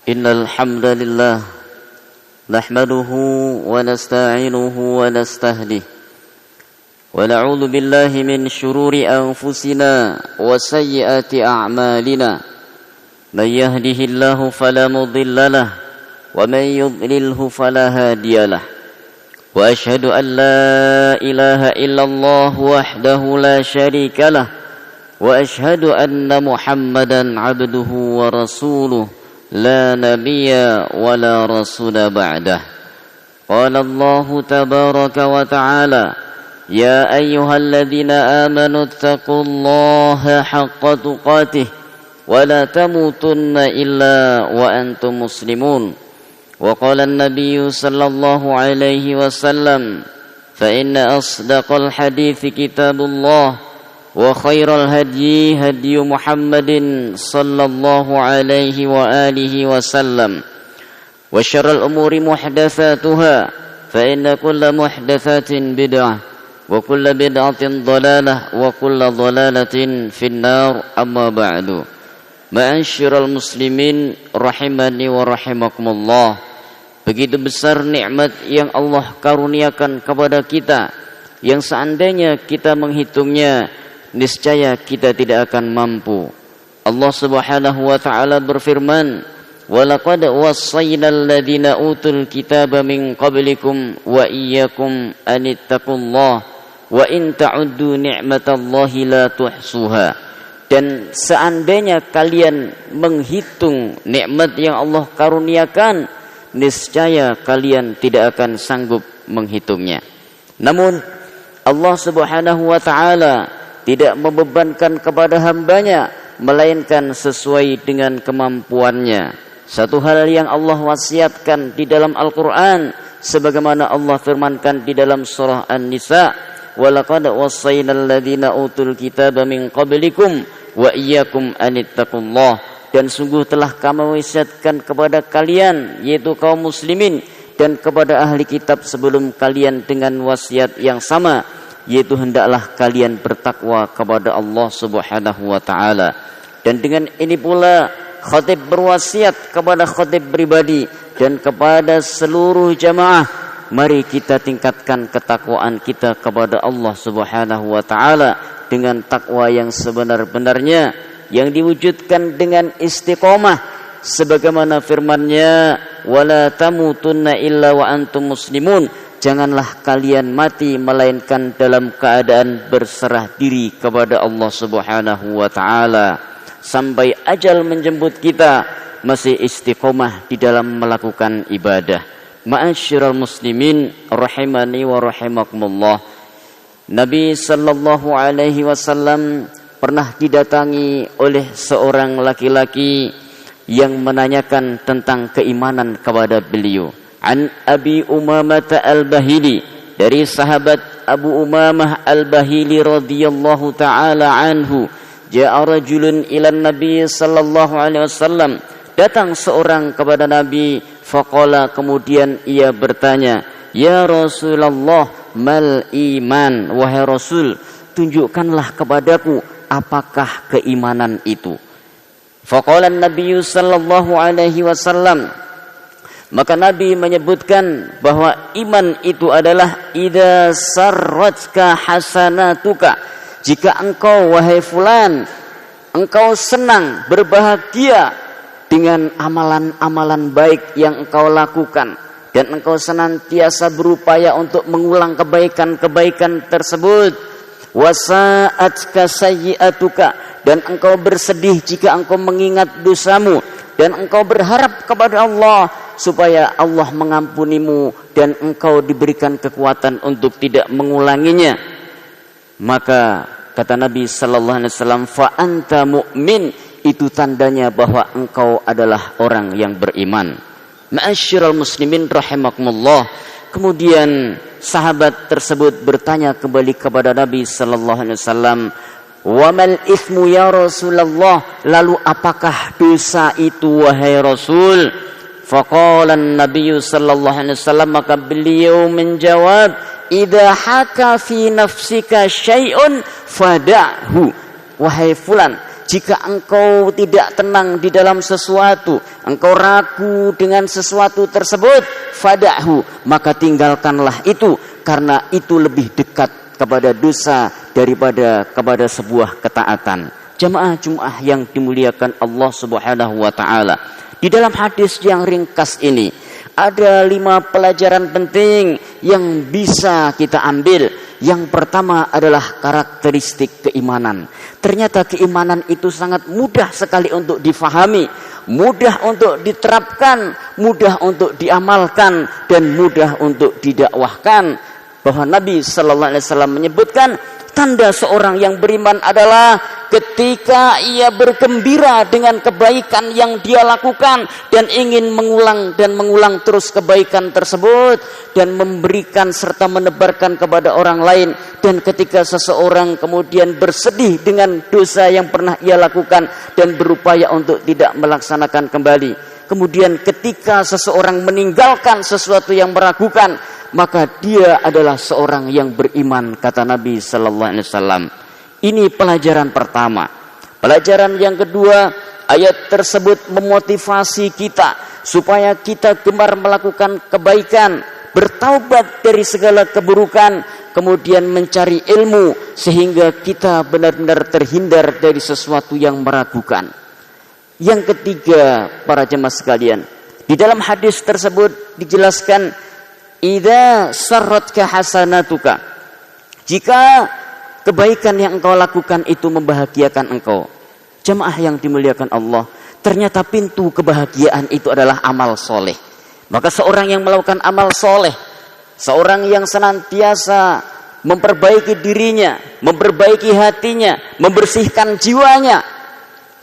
إن الحمد لله نحمده ونستعينه ونستهديه ونعوذ بالله من شرور أنفسنا وسيئات أعمالنا من يهده الله فلا مضل له ومن يضلله فلا هادي له وأشهد أن لا إله إلا الله وحده لا شريك له وأشهد أن محمدا عبده ورسوله لا نبي ولا رسول بعده. قال الله تبارك وتعالى يا أيها الذين آمنوا اتقوا الله حق تقاته ولا تموتن إلا وأنتم مسلمون. وقال النبي صلى الله عليه وسلم فإن أصدق الحديث كتاب الله وخير الهدي هدي محمد صلى الله عليه وآله وسلم وشر الأمور محدثاتها فإن كل محدثات بدعة وكل بدعة ضلالة وكل ضلالة في النار. أما بعد Ma'asyiral muslimin rahimani wa rahimakumullah. Begitu besar nikmat yang Allah karuniakan kepada kita, yang seandainya kita menghitungnya niscaya kita tidak akan mampu. Allah Subhanahu wa taala berfirman, "Walaqad wassaynal ladzina utul kitaba min qablikum wa iyyakum anittaqullah wa in ta'uddu ni'matallahi la tuhsuha." Dan seandainya kalian menghitung nikmat yang Allah karuniakan, niscaya kalian tidak akan sanggup menghitungnya. Namun Allah Subhanahu wa taala tidak membebankan kepada hambanya, melainkan sesuai dengan kemampuannya. Satu hal yang Allah wasiatkan di dalam Al-Quran, sebagaimana Allah firmankan di dalam surah An-Nisa, وَلَقَدْ وَصَّيْنَا الَّذِينَ أُوتُوا الْكِتَابَ مِنْ قَبْلِكُمْ وَإِيَّكُمْ أَنِ اتَّقُوا اللَّهَ. Dan sungguh telah kami wasiatkan kepada kalian, yaitu kaum muslimin, dan kepada ahli kitab sebelum kalian dengan wasiat yang sama, yaitu hendaklah kalian bertakwa kepada Allah Subhanahu wa taala. Dan dengan ini pula khatib berwasiat kepada khatib pribadi dan kepada seluruh jamaah, mari kita tingkatkan ketakwaan kita kepada Allah Subhanahu wa taala dengan takwa yang sebenar-benarnya, yang diwujudkan dengan istiqomah sebagaimana firman-Nya, wala tamutunna illa wa antum muslimun. Janganlah kalian mati melainkan dalam keadaan berserah diri kepada Allah Subhanahu wa taala, sampai ajal menjemput kita masih istiqomah di dalam melakukan ibadah. Ma'asyiral muslimin rahimani wa rahimakumullah. Nabi sallallahu alaihi wasallam pernah didatangi oleh seorang laki-laki yang menanyakan tentang keimanan kepada beliau. An Abi Umamah Al-Bahili, dari sahabat Abu Umamah Al-Bahili radhiyallahu taala anhu, ja'a rajulun ila Nabi sallallahu alaihi wasallam, datang seorang kepada Nabi, faqala, kemudian ia bertanya, ya Rasulullah, mal iman, wahai Rasul, tunjukkanlah kepadaku apakah keimanan itu. Faqala Nabi sallallahu alaihi wasallam, maka Nabi menyebutkan bahwa iman itu adalah idza sarratka hasanatuka, jika engkau wahai fulan, engkau senang, berbahagia dengan amalan-amalan baik yang engkau lakukan, dan engkau senantiasa berupaya untuk mengulang kebaikan-kebaikan tersebut. Wasa'atka sayyi'atuka, dan engkau bersedih jika engkau mengingat dosamu, dan engkau berharap kepada Allah supaya Allah mengampunimu dan engkau diberikan kekuatan untuk tidak mengulanginya. Maka kata Nabi sallallahu alaihi wasallam, fa anta mu'min, itu tandanya bahwa engkau adalah orang yang beriman. Ma'asyiral muslimin rahimakumullah. Kemudian sahabat tersebut bertanya kembali kepada Nabi sallallahu alaihi wasallam, wa mal ithmu ya Rasulullah, lalu apakah dosa itu wahai Rasul? Faqala an-nabiy sallallahu alaihi wasallam, maka beliau menjawab, idza haka fi nafsika syai'un fada'hu. Wahai fulan, jika engkau tidak tenang di dalam sesuatu, engkau ragu dengan sesuatu tersebut, fada'hu, maka tinggalkanlah itu, karena itu lebih dekat kepada dosa daripada kepada sebuah ketaatan. Jamaah Jumat yang dimuliakan Allah Subhanahu wa taala. Di dalam hadis yang ringkas ini ada 5 pelajaran penting yang bisa kita ambil. Yang pertama adalah karakteristik keimanan. Ternyata keimanan itu sangat mudah sekali untuk difahami, mudah untuk diterapkan, mudah untuk diamalkan, dan mudah untuk didakwahkan. Bahwa Nabi Sallallahu Alaihi Wasallam menyebutkan, tanda seorang yang beriman adalah ketika ia bergembira dengan kebaikan yang dia lakukan dan ingin mengulang dan mengulang terus kebaikan tersebut dan memberikan serta menebarkan kepada orang lain. Dan ketika seseorang kemudian bersedih dengan dosa yang pernah ia lakukan dan berupaya untuk tidak melaksanakan kembali. Kemudian ketika seseorang meninggalkan sesuatu yang meragukan, maka dia adalah seorang yang beriman, kata Nabi Sallallahu Alaihi Wasallam. Ini pelajaran pertama. Pelajaran yang kedua, ayat tersebut memotivasi kita supaya kita gemar melakukan kebaikan, bertaubat dari segala keburukan, kemudian mencari ilmu sehingga kita benar-benar terhindar dari sesuatu yang meragukan. Yang ketiga, para jemaah sekalian, di dalam hadis tersebut dijelaskan, idza sarratka hasanatuka, jika kebaikan yang engkau lakukan itu membahagiakan engkau. Jemaah yang dimuliakan Allah, ternyata pintu kebahagiaan itu adalah amal soleh. Maka seorang yang melakukan amal soleh, seorang yang senantiasa memperbaiki dirinya, memperbaiki hatinya, membersihkan jiwanya,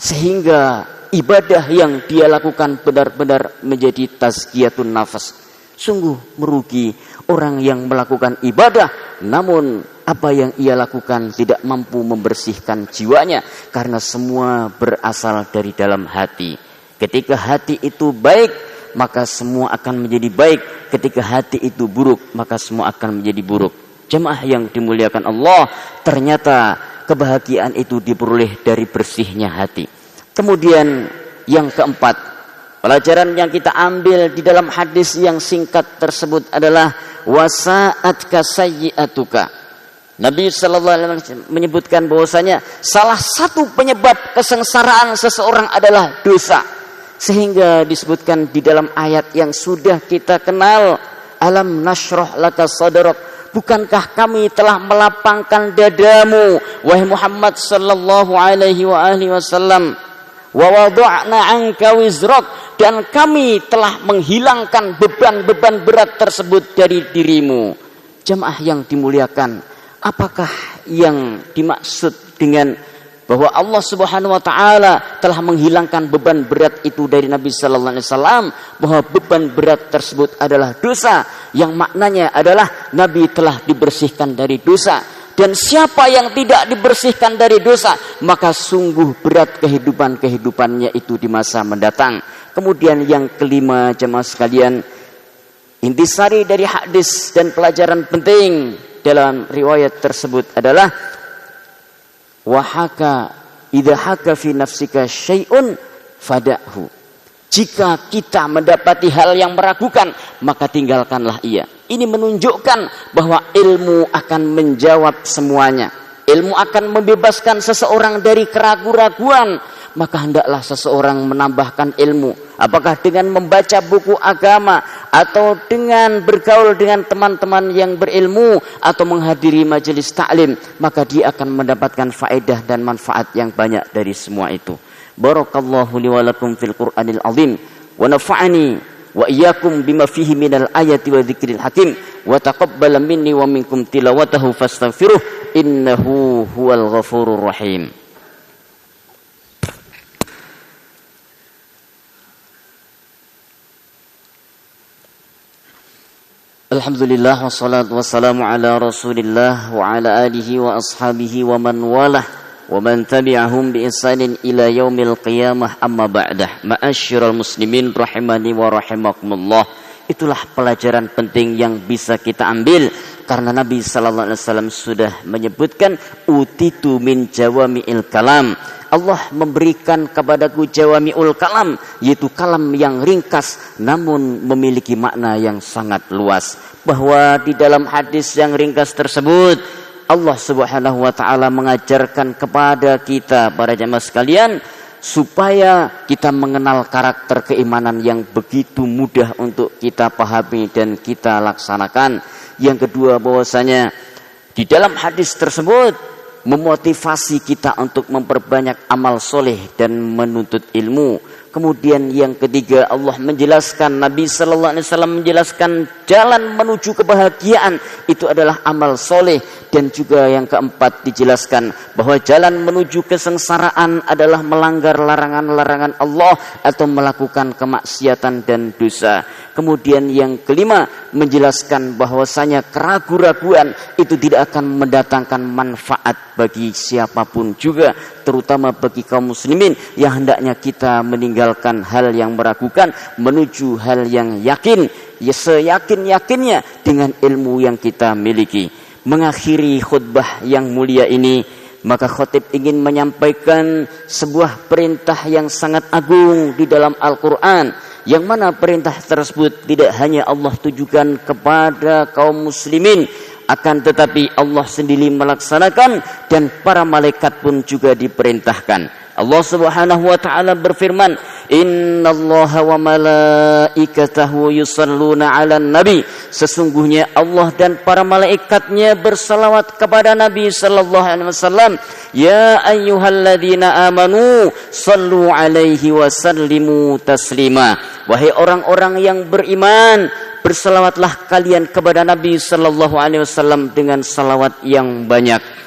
sehingga ibadah yang dia lakukan benar-benar menjadi tazkiyatun nafas. Sungguh merugi orang yang melakukan ibadah, namun apa yang ia lakukan tidak mampu membersihkan jiwanya, karena semua berasal dari dalam hati. Ketika hati itu baik, maka semua akan menjadi baik. Ketika hati itu buruk, maka semua akan menjadi buruk. Jemaah yang dimuliakan Allah, ternyata kebahagiaan itu diperoleh dari bersihnya hati. Kemudian yang keempat, pelajaran yang kita ambil di dalam hadis yang singkat tersebut adalah wasa'atka sayyi'atuka. Nabi sallallahu alaihi wasallam menyebutkan bahwasanya salah satu penyebab kesengsaraan seseorang adalah dosa. Sehingga disebutkan di dalam ayat yang sudah kita kenal, alam nashrah laka sadrak, bukankah kami telah melapangkan dadamu wahai Muhammad sallallahu alaihi wasallam, wa wada'na 'anka wizrak, dan kami telah menghilangkan beban-beban berat tersebut dari dirimu. Jemaah yang dimuliakan, apakah yang dimaksud dengan bahwa Allah Subhanahu wa taala telah menghilangkan beban berat itu dari Nabi sallallahu alaihi wasallam, bahwa beban berat tersebut adalah dosa, yang maknanya adalah Nabi telah dibersihkan dari dosa. Dan siapa yang tidak dibersihkan dari dosa, maka sungguh berat kehidupannya itu di masa mendatang. Kemudian yang kelima, jemaah sekalian, intisari dari hadis dan pelajaran penting dalam riwayat tersebut adalah wahaka idza haka fi nafsika syai'un fada'hu. Jika kita mendapati hal yang meragukan, maka tinggalkanlah ia. Ini menunjukkan bahwa ilmu akan menjawab semuanya. Ilmu akan membebaskan seseorang dari keraguan-raguan. Maka hendaklah seseorang menambahkan ilmu. Apakah dengan membaca buku agama, atau dengan bergaul dengan teman-teman yang berilmu, atau menghadiri majelis ta'lim, maka dia akan mendapatkan faedah dan manfaat yang banyak dari semua itu. Barakallahu li wa lakum fil Qur'anil azim, wa nafa'ani wa iyyakum bima fihi minal ayati wa dzikril hakim, wa taqabbala minni wa minkum tilawatahu fastaghfiruh innahu huwal ghafurur rahim. Alhamdulillah wassalatu wassalamu ala Rasulillah wa ala alihi wa ashabihi wa man walah wa man tabi'ahum bi ihsanin ila yaumil qiyamah, amma ba'dah. Ma'asyiral muslimin rahimani wa rahimakumullah. Itulah pelajaran penting yang bisa kita ambil Karena Nabi sallallahu alaihi wasallam sudah menyebutkan utitu min jawami'il kalam. Allah memberikan kepadaku jawami'ul kalam, yaitu kalam yang ringkas namun memiliki makna yang sangat luas. Bahwa di dalam hadis yang ringkas tersebut Allah Subhanahu wa taala mengajarkan kepada kita para jamaah sekalian supaya kita mengenal karakter keimanan yang begitu mudah untuk kita pahami dan kita laksanakan. Yang kedua, bahwasanya di dalam hadis tersebut memotivasi kita untuk memperbanyak amal soleh dan menuntut ilmu. Kemudian yang ketiga, Allah menjelaskan, Nabi sallallahu alaihi wasallam menjelaskan jalan menuju kebahagiaan itu adalah amal soleh. Dan juga yang keempat dijelaskan bahwa jalan menuju kesengsaraan adalah melanggar larangan-larangan Allah atau melakukan kemaksiatan dan dosa. Kemudian yang kelima menjelaskan bahwasanya keraguan-raguan itu tidak akan mendatangkan manfaat bagi siapapun juga, terutama bagi kaum muslimin yang hendaknya kita meninggalkan hal yang meragukan menuju hal yang yakin, ya seyakin-yakinnya dengan ilmu yang kita miliki. Mengakhiri khutbah yang mulia ini, maka khatib ingin menyampaikan sebuah perintah yang sangat agung di dalam Al-Quran, yang mana perintah tersebut tidak hanya Allah tujukan kepada kaum muslimin, akan tetapi Allah sendiri melaksanakan dan para malaikat pun juga diperintahkan. Allah Subhanahu wa taala berfirman, "Innallaha wa malaikatahu yusalluna 'alan nabi." Sesungguhnya Allah dan para malaikatnya bersalawat kepada Nabi sallallahu alaihi wasallam. Ya ayyuhalladzina amanu sallu 'alaihi wa sallimu taslima. Wahai orang-orang yang beriman, bersalawatlah kalian kepada Nabi sallallahu alaihi wasallam dengan salawat yang banyak.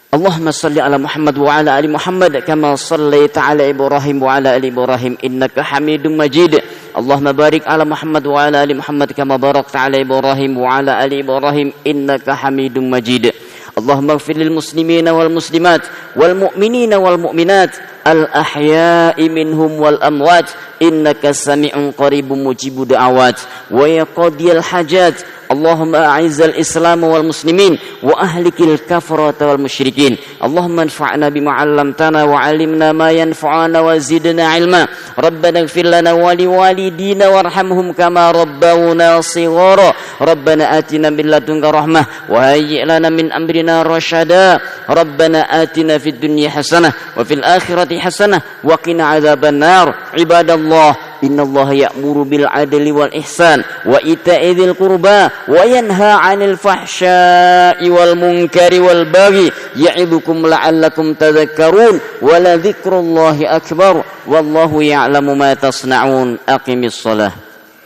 Allahumma salli ala Muhammad wa ala ali Muhammad kama sallaita ala Ibrahim wa ala ali Ibrahim innaka Hamidum Majid. Allahumma barik ala Muhammad wa ala ali Muhammad kama barakta ala Ibrahim wa ala ali Ibrahim innaka Hamidum Majid. Allahumma ighfir lil muslimina wal muslimat wal mu'minina wal mu'minat al ahya'i minhum wal amwat innaka sami'un qaribun mujibud da'awat wa yaqdiyal hajat. Allahumma a'izzal Islam wal muslimin wa ahlikil kafarata wal musyrikin. Allahumma anfa'na bima 'allamtana wa 'allimna ma yanfa'una wa zidna 'ilma. Rabbana ighfir lana wa liwalidina warhamhum kama rabbawna shighara. Rabbana atina min ladunka rahmah wa hayyi' lana min amrina rasyada. Rabbana atina fid dunya hasanah wa fil akhirati hasanah wa qina 'adzabannar. Ibadallah, innallaha ya'muru bil 'adli wal ihsan wa ita'i dzil qurba wa yanha 'anil fahsya'i wal munkari wal baghi ya'idukum la'allakum tadhakkarun wa la dzikrullahi akbar wallahu ya'lamu ma tasna'un. Aqimis shalah.